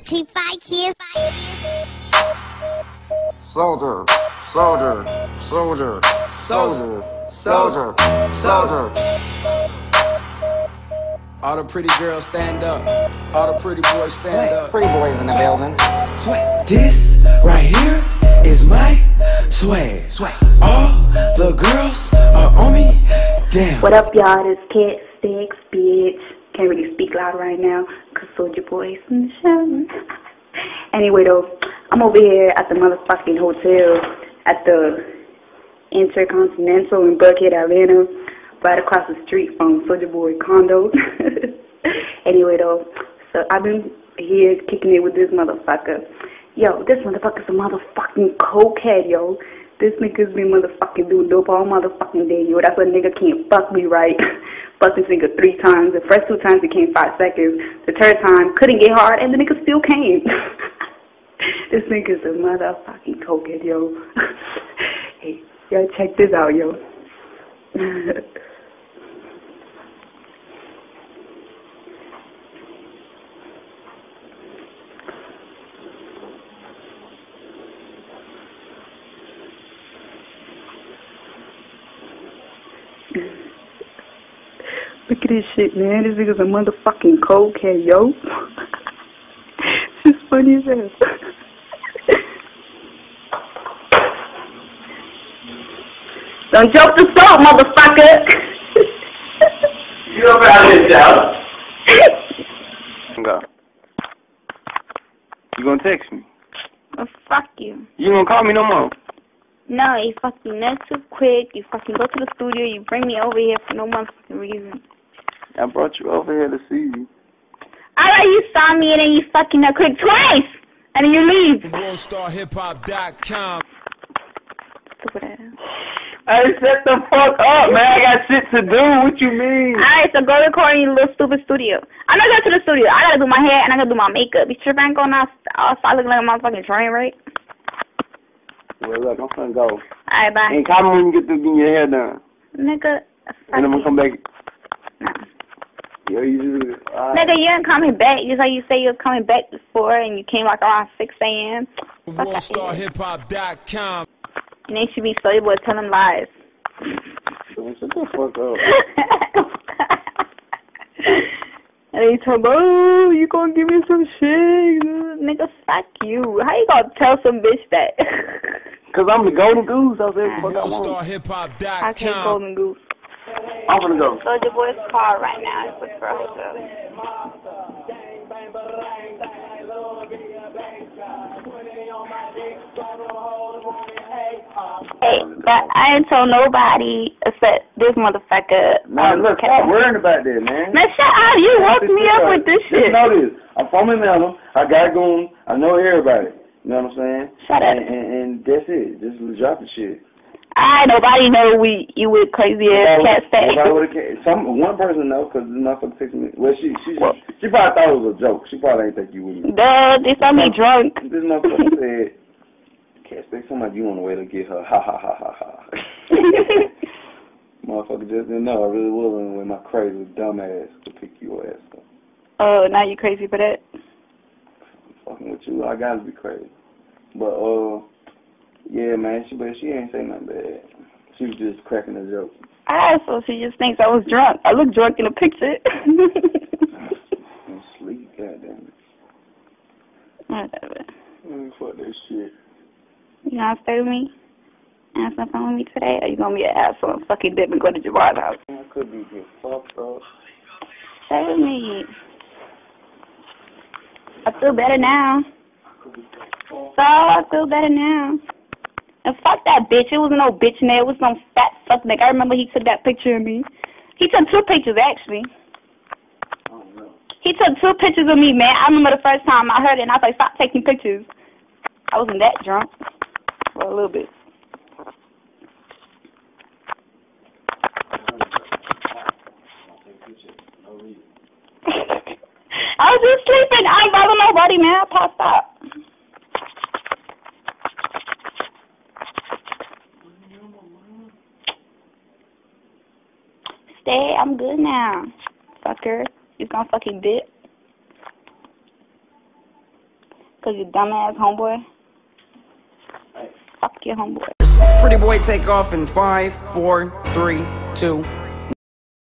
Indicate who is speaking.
Speaker 1: P5 kids.
Speaker 2: Soldier, soldier, soldier, soldier, soldier, soldier.
Speaker 3: All the pretty girls stand up. All the pretty boys stand up.
Speaker 2: Pretty boys in the building.
Speaker 4: This right here is my swag. All the girls are on me. Damn.
Speaker 5: What up, y'all? This Cat Stacks, bitch. Can't really speak loud right now because Soldier Boy's in the show. Anyway, though, I'm over here at the motherfucking hotel at the Intercontinental in Buckhead, Atlanta, right across the street from Soldier Boy condo. Anyway, though, so I've been here kicking it with this motherfucker. Yo, this motherfucker's a motherfucking cokehead, yo. This nigga's been motherfucking doing dope all motherfucking day, yo. That's why nigga can't fuck me right. Fucked this nigga 3 times. The first 2 times it came 5 seconds. The 3rd time couldn't get hard, and the nigga still came. This nigga's a motherfucking cokehead, yo. Hey, yo, check this out, yo. Look at this shit, man. This nigga's a motherfucking cokehead, yo. This is funny as hell. Don't joke the salt, motherfucker.
Speaker 6: You know about this, Al.
Speaker 7: Go. You gonna text me?
Speaker 5: Oh, fuck you.
Speaker 7: You gonna call me no more?
Speaker 5: No, you fucking not too quick. You fucking go to the studio. You bring me over here for no motherfucking reason.
Speaker 7: I brought you over here to see you.
Speaker 5: Alright, you saw me and then you fucking up quick twice. And then you leave.
Speaker 3: WorldStarHipHop.com.
Speaker 5: Stupid ass.
Speaker 7: Hey, shut the fuck up, man. I got shit to do. What you mean?
Speaker 5: Alright, so go record in your little stupid studio. I'm not going to the studio. I gotta do my hair and I gotta do my makeup. You tripping? Ain't going outside looking like a motherfucking train, right?
Speaker 7: Well, look, I'm finna go.
Speaker 5: Alright, bye.
Speaker 7: And call me when you get to getting your hair done.
Speaker 5: Nigga,
Speaker 7: And I'm gonna come back.
Speaker 5: No.
Speaker 7: Yo, you just...
Speaker 5: Nigga, you ain't coming back. Just like you say you was coming back before and you came like around 6 a.m.
Speaker 3: WorldStarHipHop.com.
Speaker 5: And then she be Soldier Boy telling lies.
Speaker 7: Shut the fuck up.
Speaker 5: And then he told me, oh, you gonna give me some shit. Nigga, fuck you. How you gonna tell some bitch that?
Speaker 7: Cause I'm the golden goose. I was there fuck I want.
Speaker 3: WorldStarHipHop.com.
Speaker 5: Okay, golden goose.
Speaker 7: I'm gonna go.
Speaker 5: Soldier Boy's car right now. It's looking for a hotel. Hey, but I ain't told nobody except this motherfucker.
Speaker 7: Man, look, stop worrying about that, man.
Speaker 5: Man, shut up. You woke me up with this shit.
Speaker 7: Just know this. I'm from Atlanta. I got goon. I know everybody. You know what I'm saying?
Speaker 5: Shut up.
Speaker 7: And that's it. Just drop the shit.
Speaker 5: Nobody know you with crazy ass Cat Stacks.
Speaker 7: One person know because the motherfucker texted me. Well, she probably thought it was a joke. She probably ain't think you with me.
Speaker 5: Duh, they saw me drunk.
Speaker 7: This motherfucker said, Cat Stacks, somebody you on the way to get her. Ha ha ha ha ha. Motherfucker just didn't know I really was on the way my crazy dumb ass to pick your ass up.
Speaker 5: Oh, now you crazy for that?
Speaker 7: Fucking with you, I gotta be crazy. But yeah, man, she ain't say nothing bad. She was just cracking a joke.
Speaker 5: So she just thinks I was drunk. I look drunk in the picture.
Speaker 7: I'm asleep, goddamn it.
Speaker 5: Whatever.
Speaker 7: Fuck that shit.
Speaker 5: You gonna stay with me? Have some fun with me today? Or you gonna be an asshole and fucking dip and go to Jawad's house?
Speaker 7: I could be getting fucked up.
Speaker 5: Stay with me. I feel better now. So I feel better now. And fuck that bitch. It wasn't no bitch in there. It was some fat fuck nigga. I remember he took that picture of me. He took 2 pictures, actually.
Speaker 7: Oh, no.
Speaker 5: He took 2 pictures of me, man. I remember the first time I heard it, and I was like, stop taking pictures. I wasn't that drunk. Well, a little bit. I was just sleeping. I ain't bothering nobody, man. I passed out. Stay. I'm good now. Fucker. You gonna fucking dip? Cause you dumbass homeboy. Fuck your homeboy.
Speaker 3: Pretty boy take off in 5, 4, 3, 2,